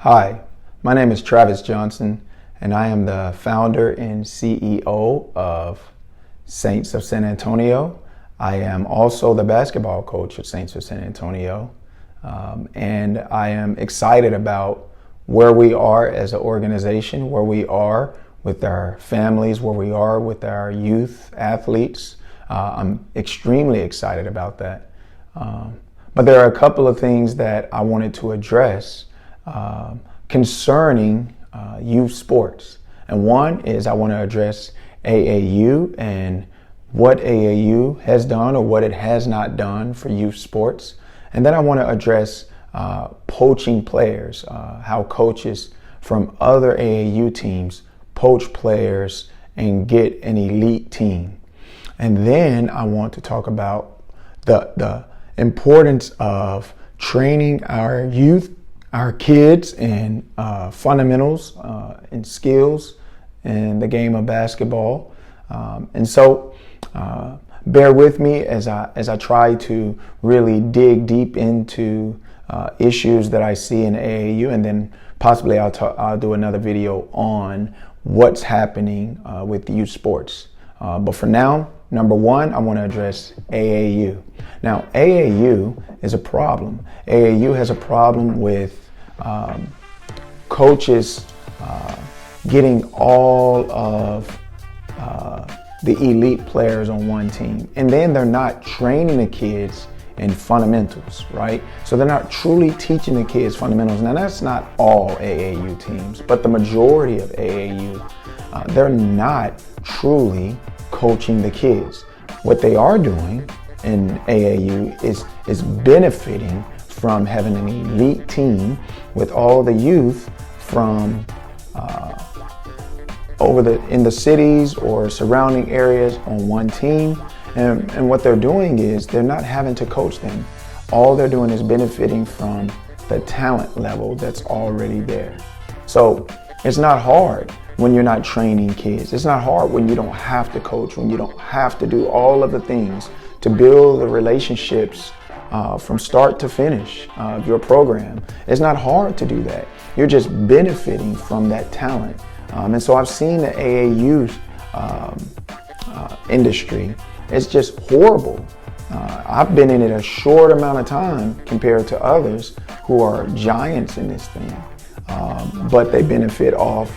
Hi, my name is Travis Johnson, and I am the founder and CEO of Saints of San Antonio. I am also the basketball coach of Saints of San Antonio, and I am excited about where we are as an organization, where we are with our families, where we are with our youth athletes. I'm extremely excited about that. But there are a couple of things that I wanted to address concerning youth sports. And one is I want to address AAU and what AAU has done or what it has not done for youth sports. And then I want to address poaching players, how coaches from other AAU teams poach players and get an elite team. And then I want to talk about the importance of training our youth, our kids in fundamentals and skills in the game of basketball. And so bear with me as I try to really dig deep into issues that I see in AAU, and then possibly I'll do another video on what's happening with youth sports. But for now, number one, I want to address AAU. Now, AAU is a problem. AAU has a problem with coaches getting all of the elite players on one team, and then they're not training the kids in fundamentals, right? So they're not truly teaching the kids fundamentals. Now, that's not all AAU teams, but the majority of AAU, they're not truly coaching the kids. What they are doing in AAU is benefiting from having an elite team with all the youth from in the cities or surrounding areas on one team. And what they're doing is they're not having to coach them. All they're doing is benefiting from the talent level that's already there. So it's not hard when you're not training kids. It's not hard when you don't have to coach, when you don't have to do all of the things to build the relationships from start to finish of your program. It's not hard to do that. You're just benefiting from that talent. And so I've seen the AAU industry. It's just horrible. I've been in it a short amount of time compared to others who are giants in this thing. But they benefit off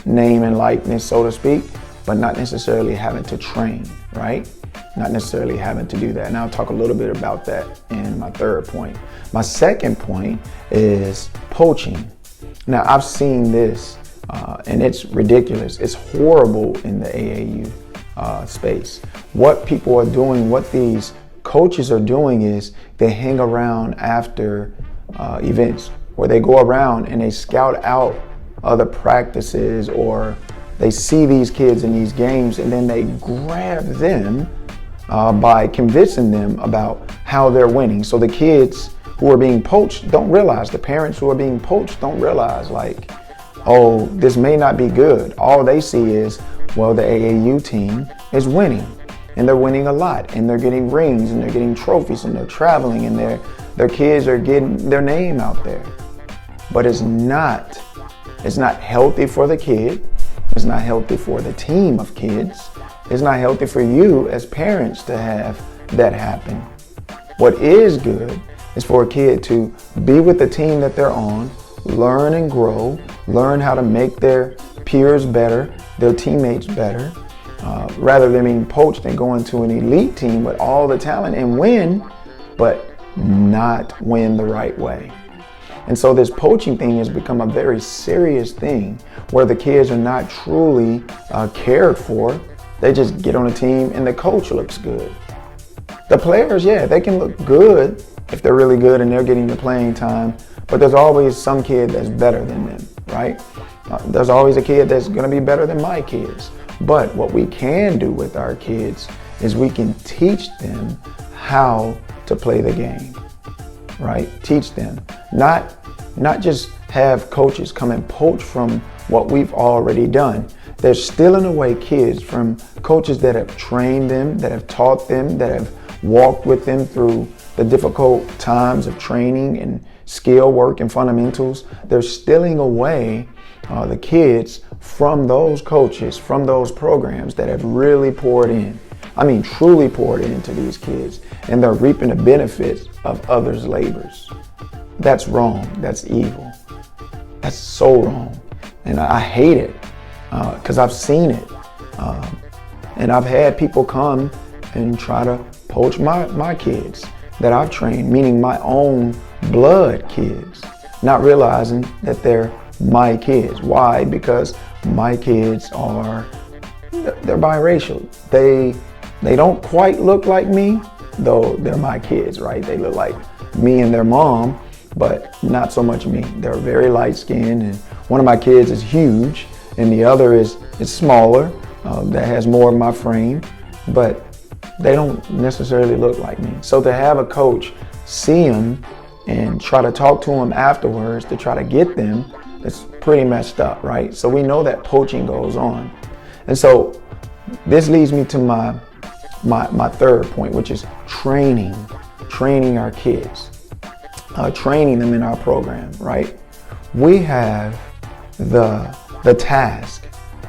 name and likeness, so to speak, but not necessarily having to train, right? Not necessarily having to do that. And I'll talk a little bit about that in my third point. My second point is poaching. Now, I've seen this, and it's ridiculous. It's horrible in the AAU space. What people are doing, what these coaches are doing is they hang around after events, where they go around and they scout out other practices, or they see these kids in these games and then they grab them by convincing them about how they're winning. So the kids who are being poached don't realize, the parents who are being poached don't realize, like, oh, this may not be good. All they see is, well, the AAU team is winning, and they're winning a lot, and they're getting rings, and they're getting trophies, and they're traveling, and their kids are getting their name out there. But it's not healthy for the kid. It's not healthy for the team of kids. It's not healthy for you as parents to have that happen. What is good is for a kid to be with the team that they're on, learn and grow, learn how to make their peers better, their teammates better, rather than being poached and going to an elite team with all the talent and win, but not win the right way. And so this poaching thing has become a very serious thing where the kids are not truly cared for. They just get on a team and the coach looks good. The players, yeah, they can look good if they're really good and they're getting the playing time, but there's always some kid that's better than them, right? There's always a kid that's gonna be better than my kids. But what we can do with our kids is we can teach them how to play the game, right? Teach them, not just have coaches come and poach from what we've already done. They're stealing away kids from coaches that have trained them, that have taught them, that have walked with them through the difficult times of training and skill work and fundamentals, they're stealing away the kids from those coaches, from those programs that have really poured in. I mean, truly poured into these kids, and they're reaping the benefits of others' labors. That's wrong. That's evil. That's so wrong. And I hate it because I've seen it. And I've had people come and try to poach my kids that I've trained, meaning my own blood kids, not realizing that they're my kids. Why? Because my kids they're biracial. They don't quite look like me, though they're my kids, right? They look like me and their mom, but not so much me. They're very light skinned, and one of my kids is huge and the other is smaller, that has more of my frame, but they don't necessarily look like me. So to have a coach see them and try to talk to them afterwards to try to get them, it's pretty messed up, right? So we know that poaching goes on. And so this leads me to my third point, which is training our kids, training them in our program, right? We have the task,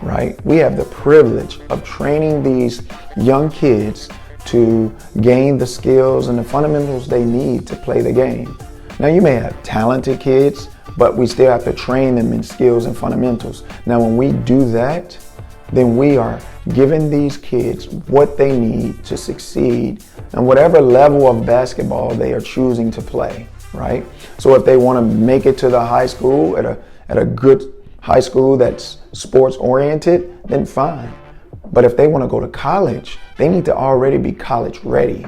right? We have the privilege of training these young kids to gain the skills and the fundamentals they need to play the game. Now, you may have talented kids, but we still have to train them in skills and fundamentals. Now, when we do that, then we are giving these kids what they need to succeed in whatever level of basketball they are choosing to play, right? So if they want to make it to the high school at a good high school that's sports oriented, then fine. But if they want to go to college, they need to already be college ready,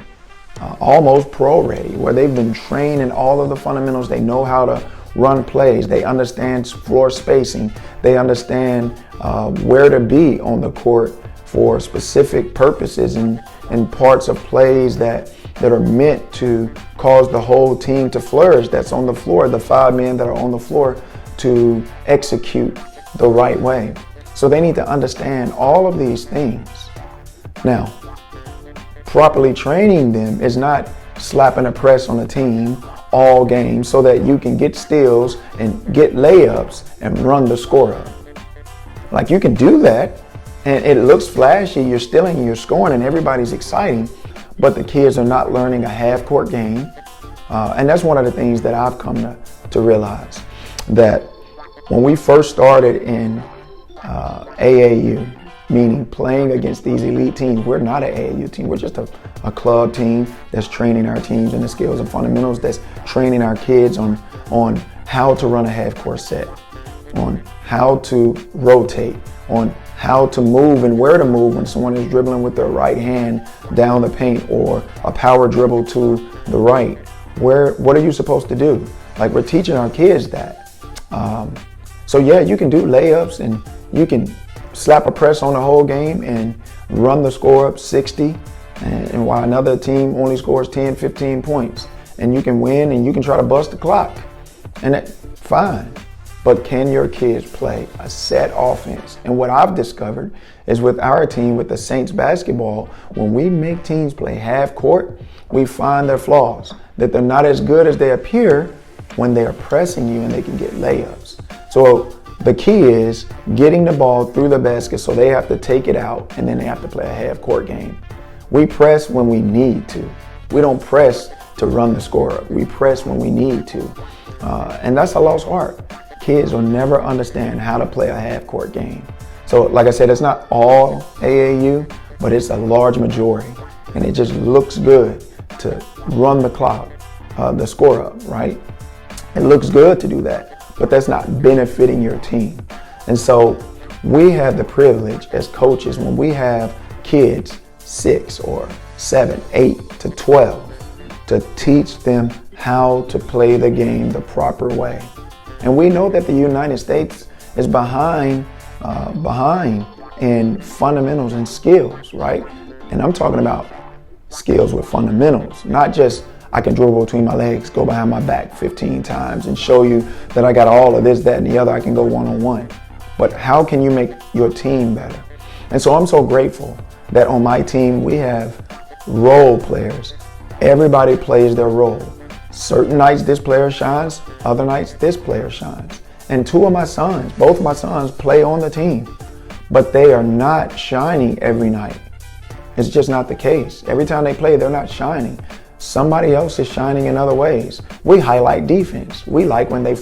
almost pro ready, where they've been trained in all of the fundamentals. They know how to run plays. They understand floor spacing. They understand where to be on the court for specific purposes and parts of plays that are meant to cause the whole team to flourish. That's on the floor, the 5 men that are on the floor to execute the right way. So they need to understand all of these things. Now, properly training them is not slapping a press on a team all game so that you can get steals and get layups and run the score up. Like, you can do that and it looks flashy, you're stealing, you're scoring, and everybody's exciting, but the kids are not learning a half-court game. And that's one of the things that I've come to realize, that when we first started in AAU, meaning playing against these elite teams, we're not an AAU team. We're just a club team that's training our teams in the skills and fundamentals, that's training our kids on how to run a half-court set, on how to rotate, on how to move and where to move when someone is dribbling with their right hand down the paint, or a power dribble to the right. What are you supposed to do? Like, we're teaching our kids that. So yeah, you can do layups and you can slap a press on the whole game and run the score up 60, and while another team only scores 10, 15 points, and you can win and you can try to bust the clock, and that's fine. But can your kids play a set offense? And what I've discovered is with our team, with the Saints basketball, when we make teams play half court, we find their flaws, that they're not as good as they appear when they are pressing you and they can get layups. So the key is getting the ball through the basket, so they have to take it out and then they have to play a half court game. We press when we need to. We don't press to run the score up. We press when we need to. And that's a lost art. Kids will never understand how to play a half court game. So like I said, it's not all AAU, but it's a large majority. And it just looks good to run the clock, the score up, right? It looks good to do that, but that's not benefiting your team. And so we have the privilege as coaches, when we have kids 6 or 7, 8 to 12, to teach them how to play the game the proper way. And we know that the United States is behind in fundamentals and skills, right? And I'm talking about skills with fundamentals, not just I can dribble between my legs, go behind my back 15 times and show you that I got all of this, that, and the other. I can go one-on-one. But how can you make your team better? And so I'm so grateful that on my team we have role players. Everybody plays their role. Certain nights this player shines, other nights this player shines. And both of my sons play on the team, but they are not shining every night. It's just not the case. Every time they play, they're not shining. Somebody else is shining in other ways. We highlight defense. We like when they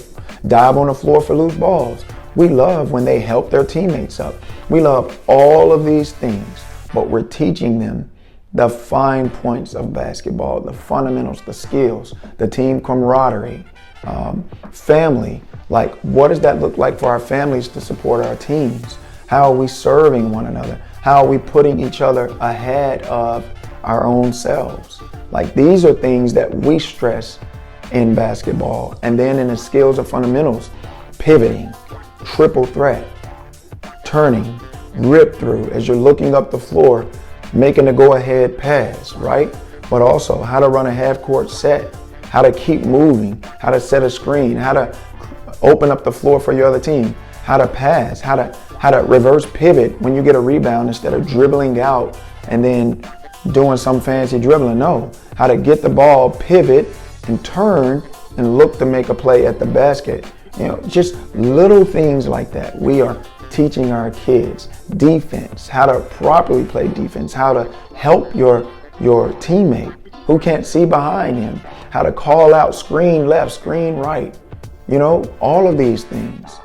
dive on the floor for loose balls. We love when they help their teammates up. We love all of these things, but we're teaching them the fine points of basketball, the fundamentals, the skills, the team camaraderie, family. Like, what does that look like for our families to support our teams? How are we serving one another? How are we putting each other ahead of our own selves? Like, these are things that we stress in basketball. And then in the skills of fundamentals, pivoting, triple threat, turning, rip through as you're looking up the floor, making the go-ahead pass, right? But also how to run a half-court set, how to keep moving, how to set a screen, how to open up the floor for your other team, how to pass, how to reverse pivot when you get a rebound instead of dribbling out and then doing some fancy dribbling. No, how to get the ball, pivot, and turn and look to make a play at the basket. You know, just little things like that. We are teaching our kids defense, how to properly play defense, how to help your teammate who can't see behind him, how to call out screen left, screen right. You know, all of these things,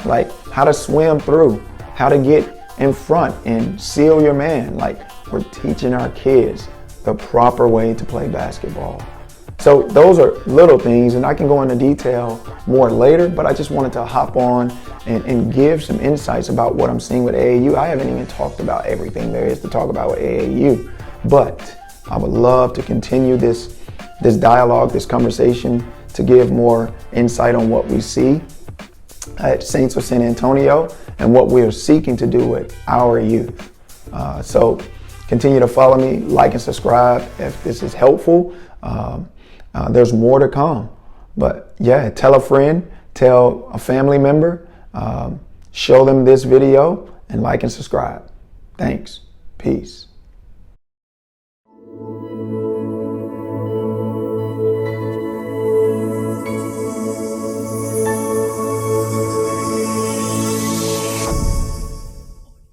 like how to swim through, how to get in front and seal your man. Like, we're teaching our kids the proper way to play basketball. So those are little things, and I can go into detail more later, but I just wanted to hop on and give some insights about what I'm seeing with AAU. I haven't even talked about everything there is to talk about with AAU, but I would love to continue this dialogue, this conversation, to give more insight on what we see at Saints of San Antonio and what we are seeking to do with our youth. So continue to follow me, like and subscribe if this is helpful. There's more to come. But yeah, tell a friend, tell a family member, show them this video, and like and subscribe. Thanks. Peace.